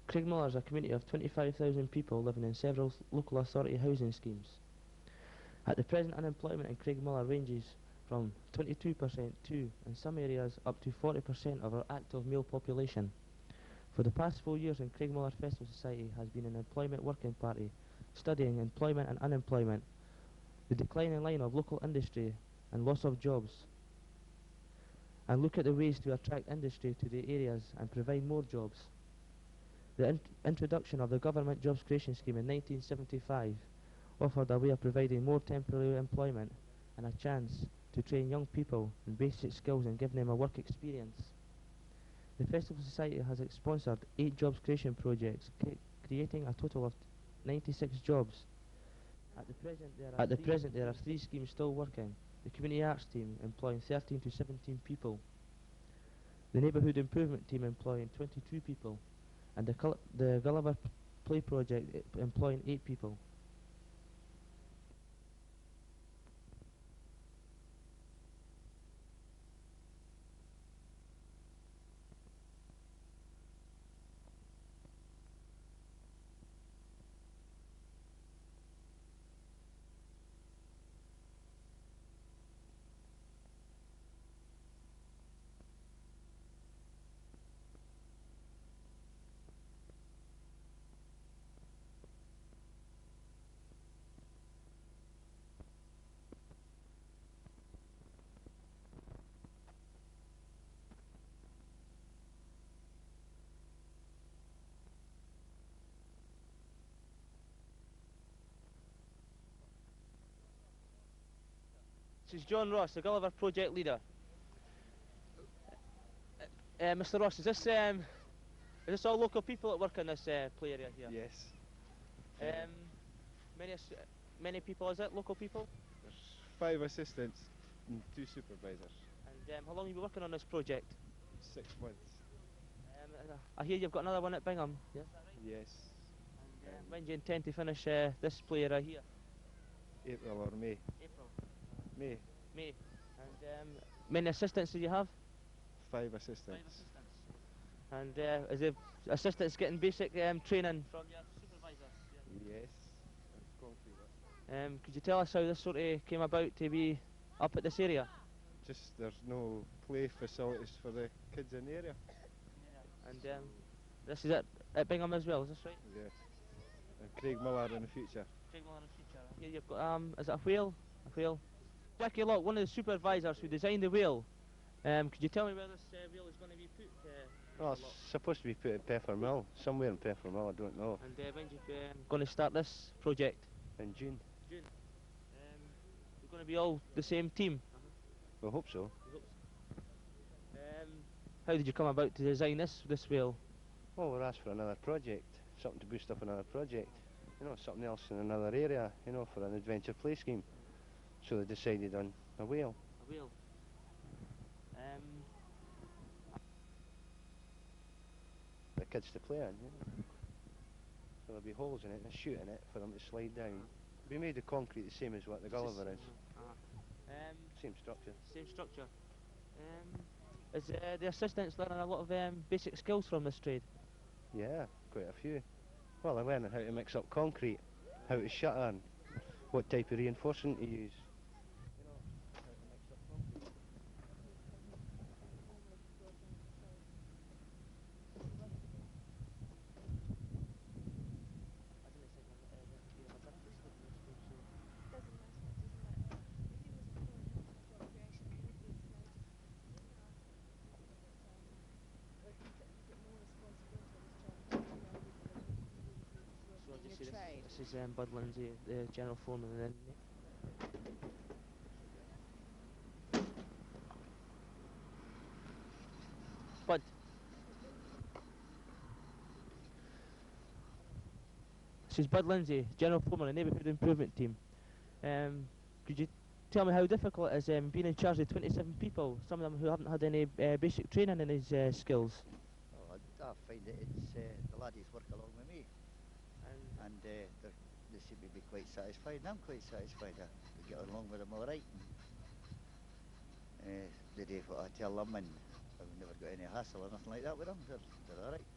Craigmillar is a community of 25,000 people living in several local authority housing schemes. At the present, unemployment in Craigmillar ranges from 22% to, in some areas, up to 40% of our active male population. For the past 4 years in Craigmillar Festival Society has been an employment working party, studying employment and unemployment, the declining line of local industry and loss of jobs, and look at the ways to attract industry to the areas and provide more jobs. The introduction of the Government Jobs Creation Scheme in 1975 offered a way of providing more temporary employment and a chance to train young people in basic skills and giving them a work experience. The Festival Society has sponsored 8 jobs creation projects, creating a total of 96 jobs. At the present, there are 3 schemes still working. The Community Arts team employing 13 to 17 people, the Neighbourhood Improvement team employing 22 people, and the Gulliver Play project employing 8 people. This is John Ross, the Gulliver project leader. Mr. Ross, is this all local people that work in this play area here? Yes. Many people, is it? Local people? There's 5 assistants and 2 supervisors. And how long have you been working on this project? 6 months. I hear you've got another one at Bingham, yes? Yes. And when do you intend to finish this play area here? April or May. April. May. May. And many assistants do you have? 5 assistants. 5 assistants. And is the assistants getting basic training from your supervisor? Yes. That's concrete. Could you tell us how this sort of came about to be up at this area? Just there's no play facilities for the kids in the area. And this is at Bingham as well, is this right? Yeah. And Craigmillar in the future. Craigmillar in the future. Here you've got, is it a whale? A whale? Jackie Locke, one of the supervisors who designed the whale, could you tell me where this whale is going to be put? Oh, it's supposed to be put at Peffermill, somewhere in Peffermill, I don't know. And when are you going to start this project? In June. June. We're going to be all the same team? We hope so. How did you come about to design this whale? Well, we're asked for another project, something to boost up another project. You know, something else in another area, you know, for an adventure play scheme. So they decided on a whale. A whale. The kids to play in, you know. So there'll be holes in it and a chute in it for them to slide down. It'll be made of concrete the same as what the Gulliver is. Same structure. Same structure. Is the assistants learning a lot of basic skills from this trade? Yeah, quite a few. Well, they're learning how to mix up concrete, how to shutter, and what type of reinforcement to use. This is Bud Lindsay, the general foreman, and then Bud. This is Bud Lindsay, general foreman of the neighbourhood improvement team. Could you tell me how difficult it is being in charge of 27 people, some of them who haven't had any basic training in these skills? Oh, I find that it's the laddies work along with me, and they seem to be quite satisfied, and I'm quite satisfied. We get along with them all right. They do what I tell them, and I've never got any hassle or nothing like that with them. They're all right.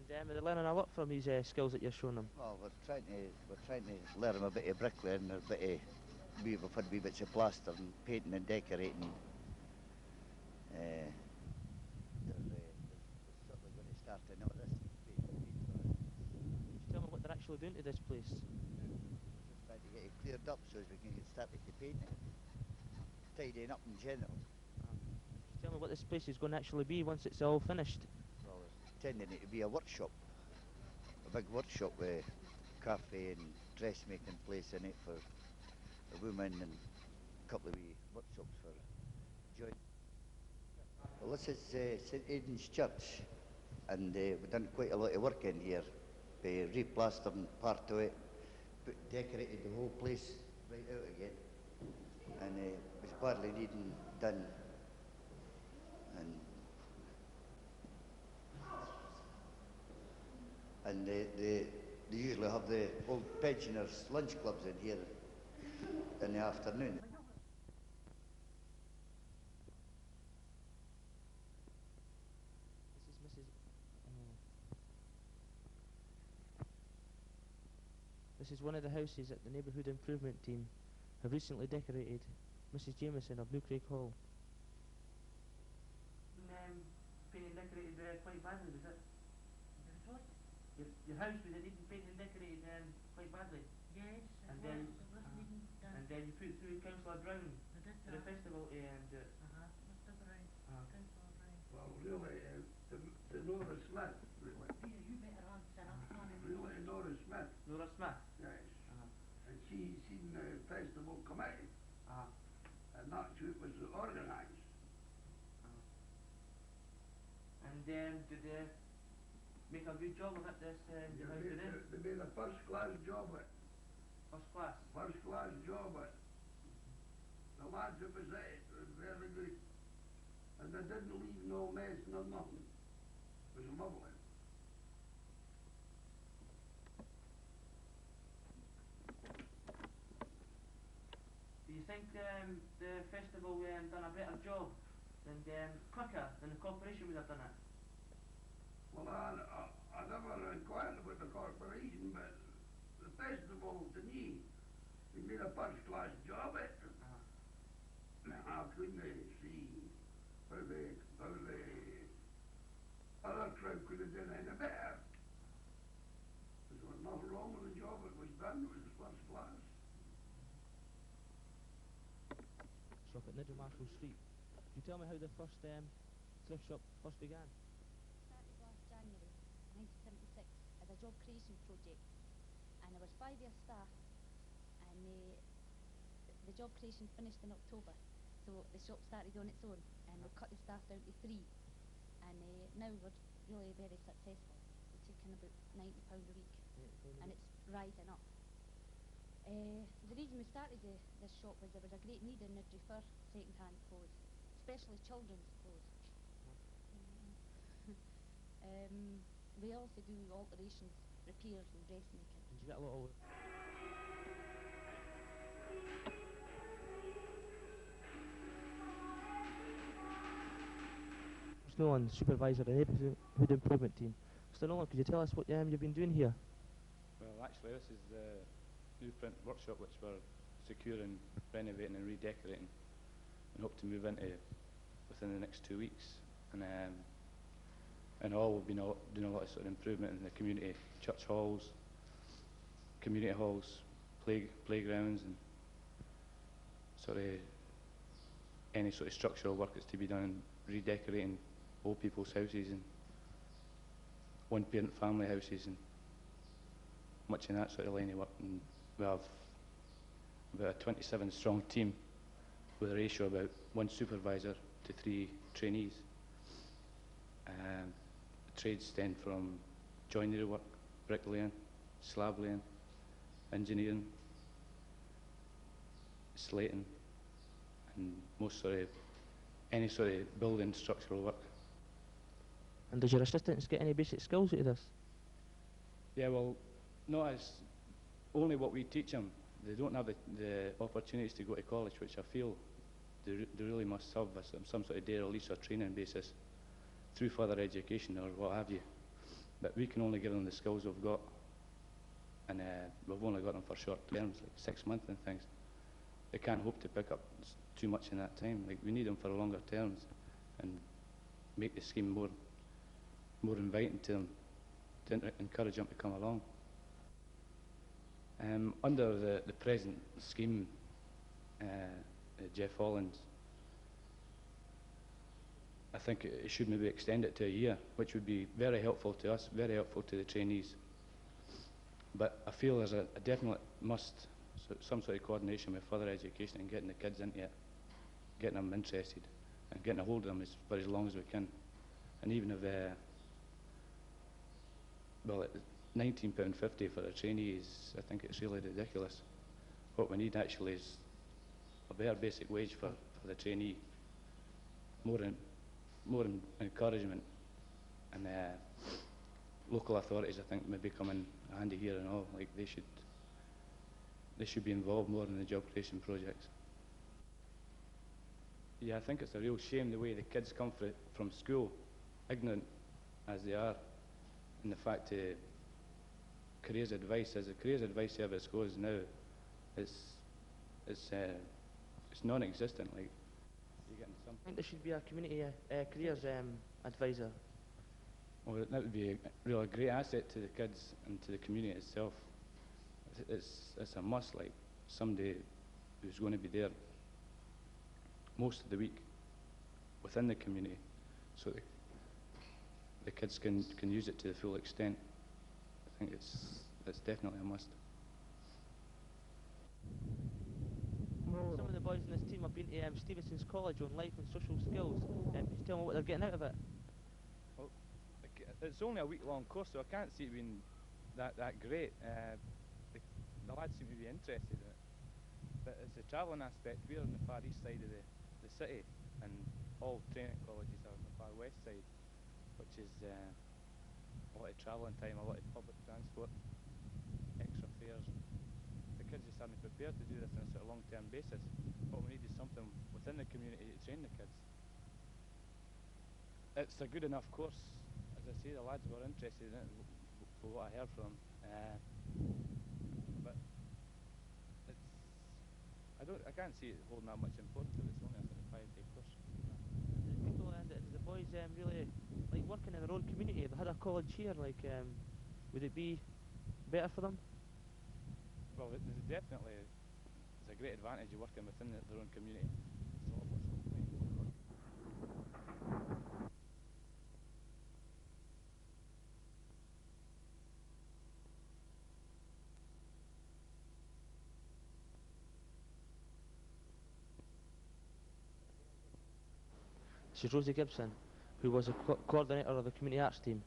And are they learning a lot from these skills that you're showing them? Well, we're trying to learn them a bit of bricklaying, a bit of wee bits of plaster and painting and decorating. They're certainly going to start to know this paint for us. Can you tell me what they're actually doing to this place? We're just trying to get it cleared up so as we can get started to painting, tidying up in general. Can you tell me what this place is going to actually be once it's all finished? Well, we're intending it to be a workshop, a big workshop with cafe and dressmaking place in it for the women and a couple of wee workshops for joint. Well, this is St Aidan's Church, and we've done quite a lot of work in here. We replastered part of it, decorated the whole place right out again, and it was badly needing done. And they usually have the old pensioners' lunch clubs in here in the afternoon. This is one of the houses that the neighbourhood improvement team have recently decorated. Mrs. Jameson of New Craig Hall. Painted and decorated quite badly, was it? What? Your house, was it needing painted and decorated quite badly? Yes, And it then, was needing done. And then you put through Councillor Brown I did to the that. festival and Mr. Brown, Councillor Brown. Well, really, the Nora Smith, really. Peter, you better answer, I'm planning. Really, Nora Smith, Nora Smith. yes. And she seen the festival committee, and that's who it was organised. And did they make a good job of it, this house today? They made a first-class job at it. First class. First-class job at it. The lads that was at it were very good. And they didn't leave no mess, no nothing. It was lovely. Do you think the festival done a better job and quicker than the corporation would have done it? Well, I never inquired about the corporation, but the festival, to me, they made a first-class job at it. I couldn't see how the other crowd could have done any better. There was nothing wrong with the job that was done, it was first class. Shop at Nigel Marshall Street. Can you tell me how the first thrift shop first began? Started last January 1976 as a job creation project, and there was 5 years staff, and the job creation finished in October, so the shop started on its own, and we cut the staff down to 3, and now we're really very successful. We're taking about £90 a week, and it's rising up. The reason we started this shop was there was a great need in Nidri for second-hand clothes, especially children's clothes. We also do alterations, repairs and dressmaking. Did you get a lot of... Mr. Nolan, supervisor of the neighbourhood improvement team. Mr. Nolan, could you tell us what you've been doing here? Well, actually, this is the new print workshop which we're securing, renovating and redecorating, and hope to move into within the next 2 weeks. And all we've been doing a lot of sort of improvement in the community, church halls, community halls, playgrounds, and sort of any sort of structural work that's to be done, redecorating old people's houses and one-parent family houses, and much in that sort of line of work. And we have about a 27-strong team with a ratio of about 1 supervisor to 3 trainees. Trades stem from joinery work, bricklaying, slab laying, engineering, slating, and most sort of any sort of building structural work. And does your assistants get any basic skills out of this? Yeah, well, not as only what we teach them. They don't have the opportunities to go to college, which I feel they really must have some sort of day release or training basis through further education or what have you. but we can only give them the skills we've got, and we've only got them for short terms, like 6 months and things. They can't hope to pick up too much in that time. Like, we need them for longer terms and make the scheme more inviting to them, to encourage them to come along. Under the present scheme, Jeff Holland's, I think it should maybe extend it to a year, which would be very helpful to us, very helpful to the trainees. But I feel there's a definite must, some sort of coordination with further education and getting the kids into it, getting them interested, and getting a hold of them for as long as we can. And even if, well, £19.50 for a trainee is, I think it's really ridiculous. What we need actually is a better basic wage for the trainee, more encouragement, and local authorities, I think, maybe come in handy here and all. Like, they should be involved more in the job creation projects. Yeah, I think it's a real shame the way the kids come from school, ignorant as they are, and the fact careers advice, as the careers advice service goes now, it's non-existent. Like, you're getting some. I think there should be a community careers advisor. Well, that would be a really great asset to the kids and to the community itself. It's a must, like somebody who's going to be there most of the week within the community, so the kids can use it to the full extent. I think it's definitely a must. Some of the boys in this team have been to Stevenson's College on life and social skills. Can you tell me what they're getting out of it? Well, it's only a week-long course, so I can't see it being that great. The lads seem to be interested in it, but it's the travelling aspect. We're on the far east side of the city, and all training colleges are on the far west side, which is a lot of travelling time, a lot of public transport, extra fares. The kids just aren't prepared to do this on a sort of long-term basis. What we need is something within the community to train the kids. It's a good enough course. As I say, the lads were interested in it, for what I heard from them. But I can't see it holding that much importance if it's only a sort of 5-day course. Does the boys really like working in their own community? If they had a college here, like, would it be better for them? Well, there's definitely a great advantage of working within their own community. It's a lot more simple. She's Rosie Gibson, who was a coordinator of the community arts team.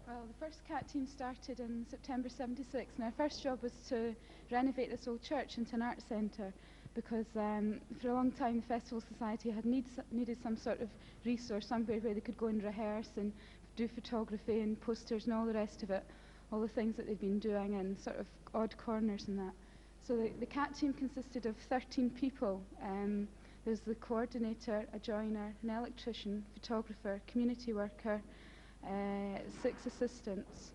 Well, the first CAT team started in September '76, and our first job was to renovate this old church into an art centre, because for a long time the Festival Society had needed some sort of resource, somewhere where they could go and rehearse and do photography and posters and all the rest of it, all the things that they've been doing in sort of odd corners and that. So the CAT team consisted of 13 people. There's the coordinator, a joiner, an electrician, photographer, community worker, 6 assistants,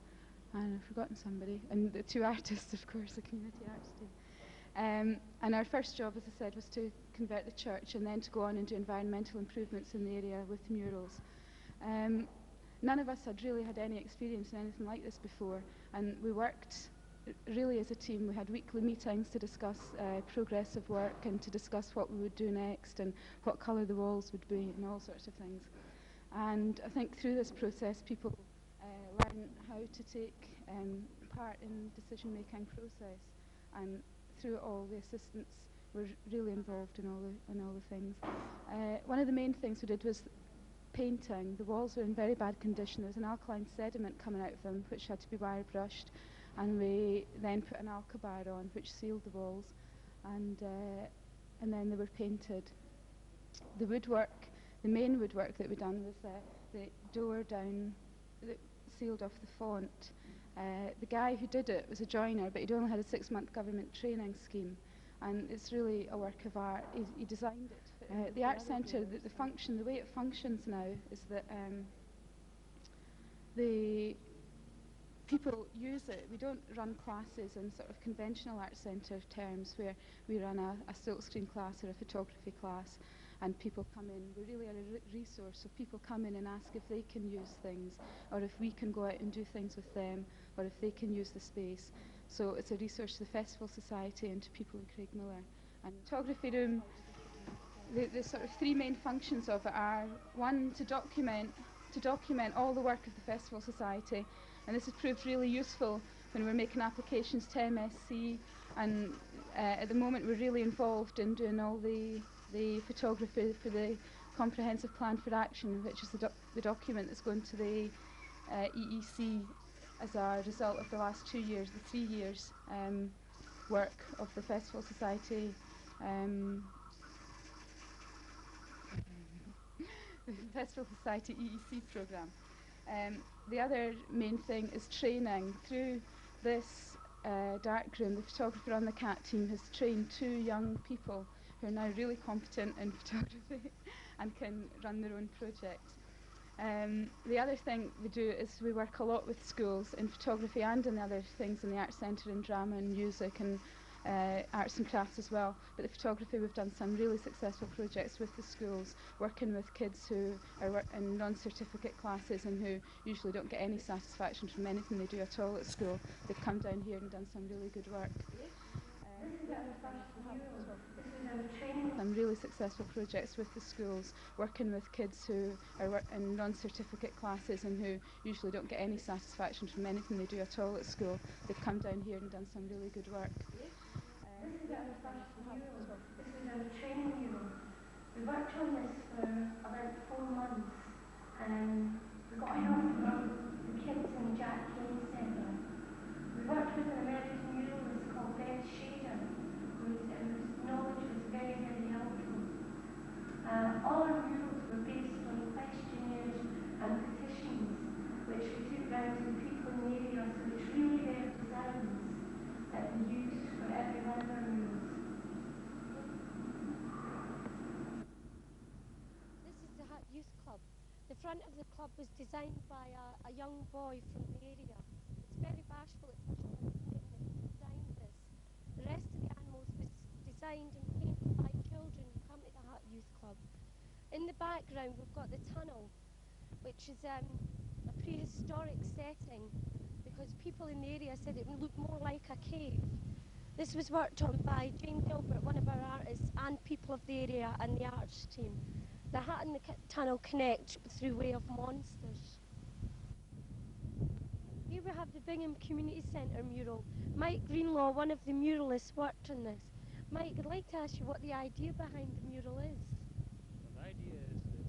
and I've forgotten somebody, and the 2 artists, of course, the community arts team. And our first job, as I said, was to convert the church and then to go on and do environmental improvements in the area with murals. None of us had really had any experience in anything like this before, and we worked really as a team. We had weekly meetings to discuss progress of work and to discuss what we would do next and what colour the walls would be and all sorts of things. And I think through this process people learn how to take part in the decision-making process, and through it all the assistants were really involved in all the things. One of the main things we did was painting. The walls were in very bad condition. There was an alkaline sediment coming out of them which had to be wire brushed, and we then put an alkabar on which sealed the walls, and then they were painted. The woodwork, the main woodwork that we done was the door down that sealed off the font. The guy who did it was a joiner, but he'd only had a 6-month government training scheme, and it's really a work of art. He designed it. The art centre, the way it functions now is that the people use it. We don't run classes in sort of conventional arts centre terms where we run a silkscreen class or a photography class and people come in. We really are a resource, so people come in and ask if they can use things or if we can go out and do things with them or if they can use the space. So it's a resource to the Festival Society and to people in Craigmillar. And the photography room, the sort of three main functions of it are, one, to document all the work of the Festival Society, and this has proved really useful when we're making applications to MSc, and at the moment we're really involved in doing all the photography for the Comprehensive Plan for Action, which is the document that's going to the EEC as a result of the last 2 years, the 3 years work of the Festival Society. The Festival Society EEC programme. The other main thing is training. Through this darkroom, the photographer on the CAT team has trained 2 young people who are now really competent in photography and can run their own projects. The other thing we do is we work a lot with schools in photography and in other things in the Arts Centre, in drama and music and arts and crafts as well. But the photography, we've done some really successful projects with the schools, working with kids who are in non-certificate classes and who usually don't get any satisfaction from anything they do at all at school. They've come down here and done some really good work. Some really successful projects with the schools, working with kids who are in non-certificate classes and who usually don't get any satisfaction from anything they do at all at school. They've come down here and done some really good work. This is our training mural. We worked on this for about 4 months and we got help from the kids in the Jack Kane Centre. We worked with an American muralist called Ben Shader, whose knowledge was very, very helpful. All our murals were based on questionnaires and petitions which we took round to the people in the area, so it's really their designs that we used for every one of our murals. This is the Hut Youth Club. The front of the club was designed by a young boy from the area. It's very bashful at first when I met him that he designed this. The rest of the animals was designed and painted by children who come to the Hut Youth Club. In the background we've got the tunnel, which is a prehistoric setting because people in the area said it would look more like a cave. This was worked on by Jane Gilbert, one of our artists, and people of the area and the arts team. The hut and the tunnel connect through way of monsters. Here we have the Bingham Community Centre mural. Mike Greenlaw, one of the muralists, worked on this. Mike, I'd like to ask you what the idea behind the mural is. Well, the idea is that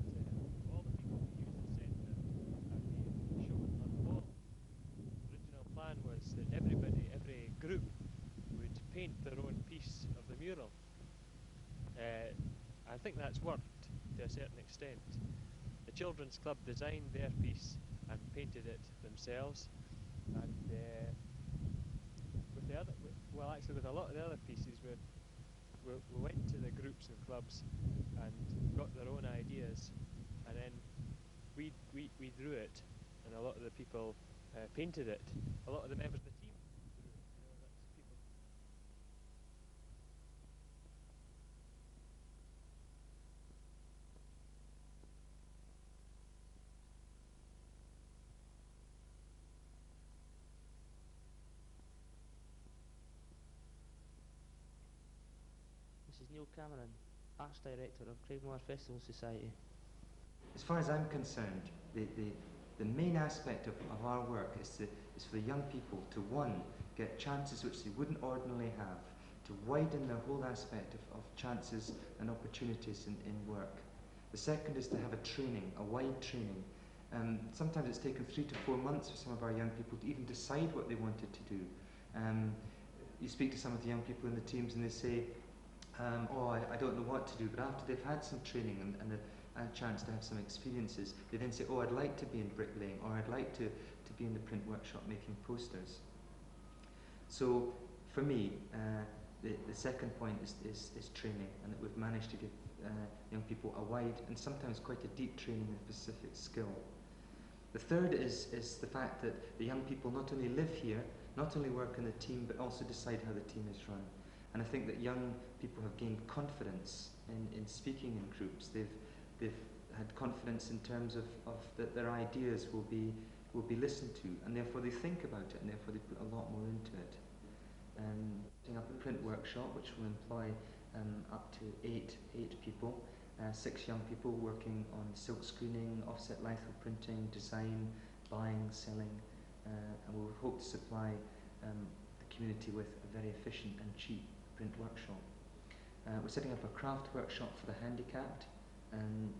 all the people who use the centre are being shown on the wall. The original plan was that every group would paint their own piece of the mural. I think that's worked to a certain extent. The Children's Club designed their piece and painted it themselves, and with the other, well, actually with a lot of the other pieces, we went to the groups and clubs and got their own ideas, and then we drew it, and a lot of the people painted it. A lot of the members of the team. This is Neil Cameron, Arts Director of Craigmillar Festival Society. As far as I'm concerned, the main aspect of our work is for the young people to, one, get chances which they wouldn't ordinarily have, to widen the whole aspect of chances and opportunities in work. The second is to have a training, a wide training. Sometimes it's taken 3 to 4 months for some of our young people to even decide what they wanted to do. You speak to some of the young people in the teams and they say, oh, I don't know what to do, but after they've had some training and a chance to have some experiences, they then say, oh, I'd like to be in bricklaying, or I'd like to be in the print workshop making posters. So for me, the second point is training, and that we've managed to give young people a wide and sometimes quite a deep training in a specific skill. The third is the fact that the young people not only live here, not only work in the team, but also decide how the team is run. And I think that young people have gained confidence in speaking in groups. They've had confidence in terms of that their ideas will be listened to, and therefore they think about it, and therefore they put a lot more into it. Setting up a print workshop which will employ up to eight people, 6 young people working on silk screening, offset litho printing, design, buying, selling, and we hope to supply the community with a very efficient and cheap print workshop. We're setting up a craft workshop for the handicapped,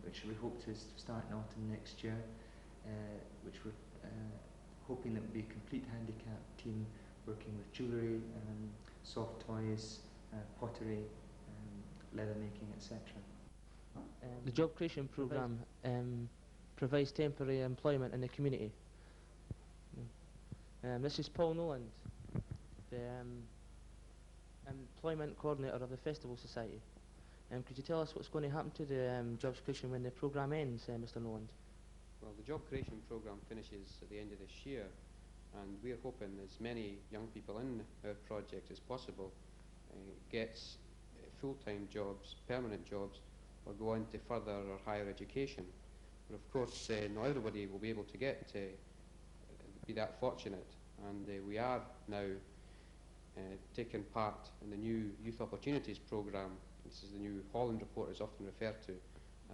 which we hope to start in autumn next year, which we're hoping that will be a complete handicapped team working with jewellery, soft toys, pottery, leather making, etc. The job creation programme provides temporary employment in the community. This is Paul Noland, the employment coordinator of the Festival Society. Could you tell us what's going to happen to the jobs creation when the programme ends, Mr. Noland? Well, the job creation programme finishes at the end of this year, and we're hoping as many young people in our project as possible gets full-time jobs, permanent jobs, or go on to further or higher education. But of course, not everybody will be able to be that fortunate, and we are now taking part in the new Youth Opportunities Programme. This is the new Holland report is often referred to.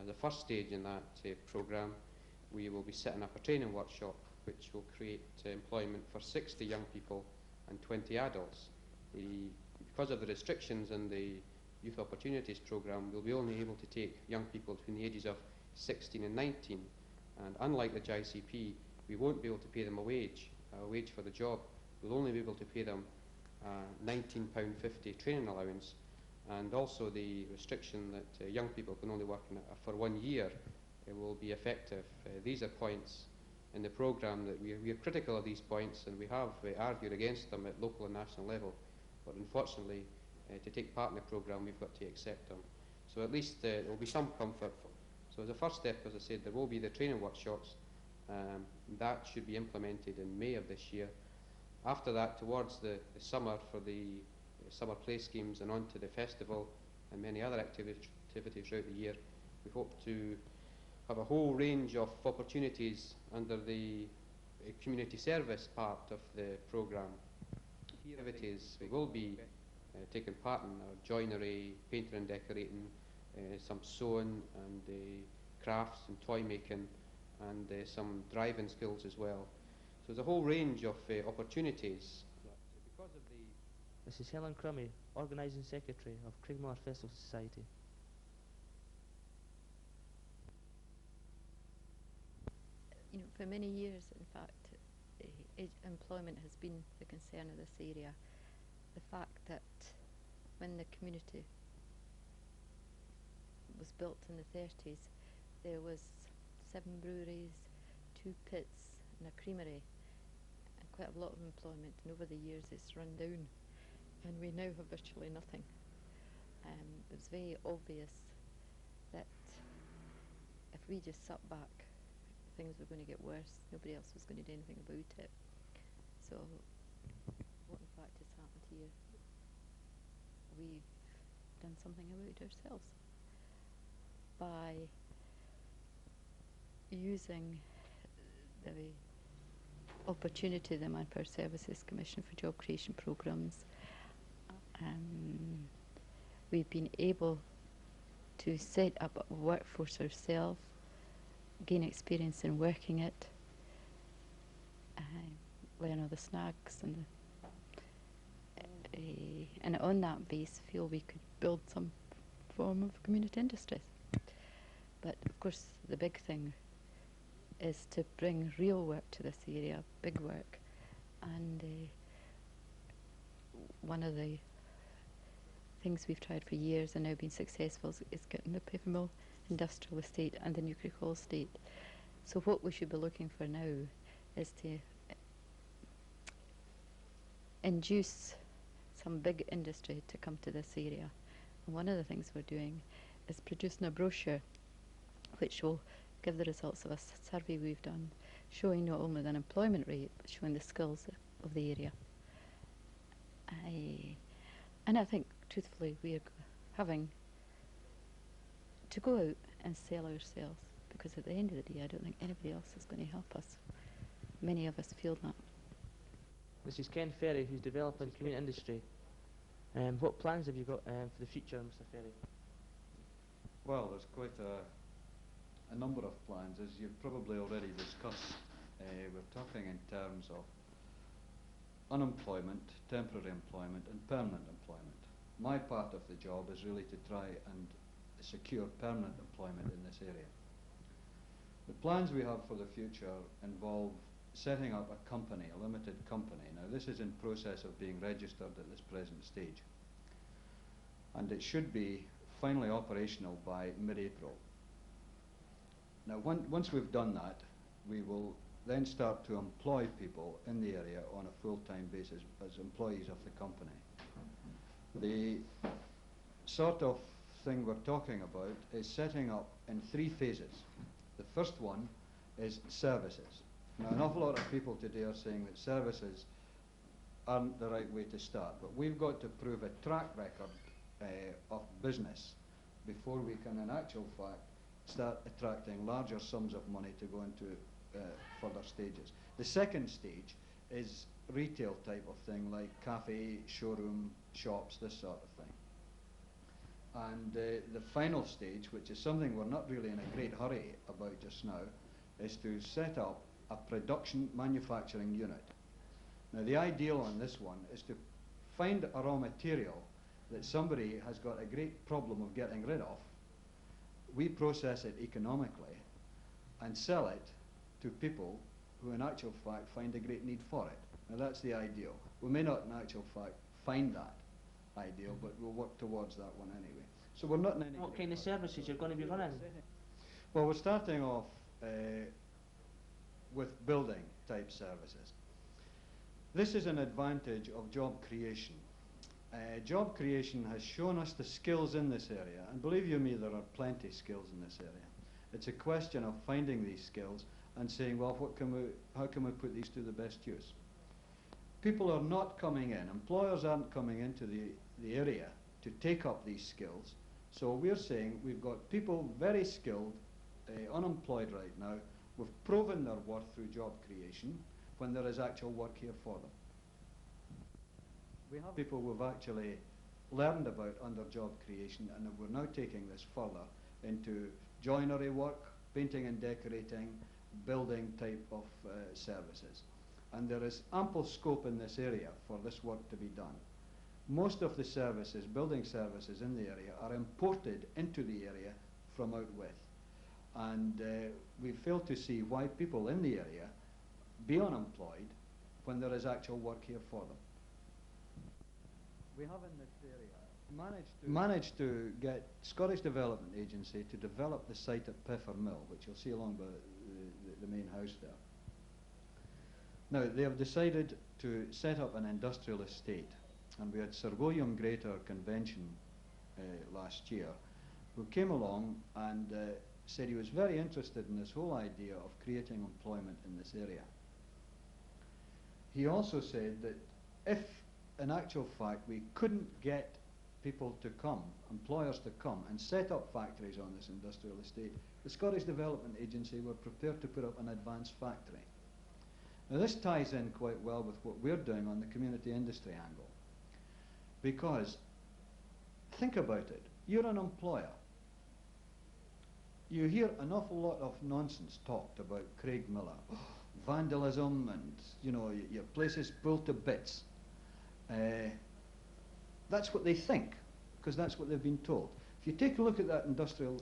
As the first stage in that programme, we will be setting up a training workshop which will create employment for 60 young people and 20 adults. Because of the restrictions in the Youth Opportunities Programme, we'll be only able to take young people between the ages of 16 and 19, and unlike the JICP, we won't be able to pay them a wage for the job. We'll only be able to pay them £19.50 training allowance, and also the restriction that young people can only work for 1 year will be effective. These are points in the programme that we are critical of these points, and we have argued against them at local and national level, but unfortunately to take part in the programme we've got to accept them. So at least there will be some comfort. So as a first step, as I said, there will be the training workshops. That should be implemented in May of this year. After that, towards the summer, for the summer play schemes and on to the festival and many other activities throughout the year, we hope to have a whole range of opportunities under the community service part of the programme. Activities we will be taking part in joinery, painting and decorating, some sewing and crafts and toy making, and some driving skills as well. So there's a whole range of opportunities. Because of the This is Helen Crummy, Organising Secretary of Craigmillar Festival Society. You know, for many years, in fact, employment has been the concern of this area. The fact that when the community was built in the 30s, there was 7 breweries, 2 pits and a creamery, and quite a lot of employment, and over the years it's run down, and we now have virtually nothing. It was very obvious that if we just sat back, things were going to get worse. Nobody else was going to do anything about it. So what in fact has happened here, we've done something about it ourselves by using the opportunity the Manpower Services Commission for Job Creation Programmes. We've been able to set up a workforce ourselves, gain experience in working it, learn all the snags, and on that base feel we could build some form of community industry. But of course the big thing is to bring real work to this area, big work, and one of the things we've tried for years and now been successful is getting the paper mill industrial estate and the nuclear coal estate. So what we should be looking for now is to induce some big industry to come to this area. And one of the things we're doing is producing a brochure which will give the results of a survey we've done showing not only the unemployment rate, but showing the skills of the area. And I think, truthfully, we are having to go out and sell ourselves, because at the end of the day, I don't think anybody else is going to help us. Many of us feel that. This is Ken Ferry, who's developing community industry. What plans have you got for the future, Mr. Ferry? Well, there's quite a number of plans, as you've probably already discussed. We're talking in terms of unemployment, temporary employment and permanent employment. My part of the job is really to try and secure permanent employment in this area. The plans we have for the future involve setting up a company, a limited company. Now this is in process of being registered at this present stage, and it should be finally operational by mid-April. Now once we've done that, we will then start to employ people in the area on a full-time basis as employees of the company. The sort of thing we're talking about is setting up in 3 phases. The first one is services. Now an awful lot of people today are saying that services aren't the right way to start, but we've got to prove a track record of business before we can in actual fact start attracting larger sums of money to go into further stages. The second stage is retail type of thing, like cafe, showroom, shops, this sort of thing. And the final stage, which is something we're not really in a great hurry about just now, is to set up a production manufacturing unit. Now the ideal on this one is to find a raw material that somebody has got a great problem of getting rid of. We process it economically and sell it to people who in actual fact find a great need for it. Now that's the ideal. We may not in actual fact find that ideal, but we'll work towards that one anyway. So we're not in any... What kind of services you're going to be running? Well, we're starting off with building type services. This is an advantage of job creation. Job creation has shown us the skills in this area, and believe you me, there are plenty of skills in this area. It's a question of finding these skills and saying, well, how can we put these to the best use? People are not coming in, employers aren't coming into the area to take up these skills, so we're saying we've got people very skilled, unemployed right now, we've proven their worth through job creation when there is actual work here for them. We have people we've actually learned about under job creation, and we're now taking this further into joinery work, painting and decorating, building type of services. And there is ample scope in this area for this work to be done. Most of the services, building services in the area, are imported into the area from out with. And we fail to see why people in the area be unemployed when there is actual work here for them. We have in this area managed to get Scottish Development Agency to develop the site at Peffer Mill, which you'll see along by the main house there. Now, they have decided to set up an industrial estate, and we had Sir William Grey at our convention last year, who came along and said he was very interested in this whole idea of creating employment in this area. He also said that if, in actual fact, we couldn't get people to come, employers to come and set up factories on this industrial estate, the Scottish Development Agency were prepared to put up an advanced factory. Now this ties in quite well with what we're doing on the community industry angle. Because, think about it, you're an employer. You hear an awful lot of nonsense talked about Craigmillar, vandalism and, you know, your place is pulled to bits. That's what they think, because that's what they've been told. If you take a look at that industrial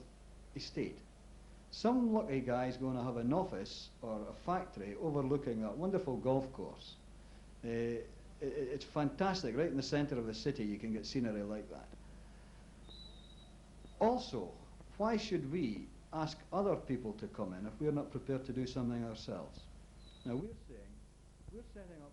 estate, some lucky guy's going to have an office or a factory overlooking that wonderful golf course. It's fantastic, right in the centre of the city you can get scenery like that. Also, why should we ask other people to come in if we're not prepared to do something ourselves? Now we're saying we're setting up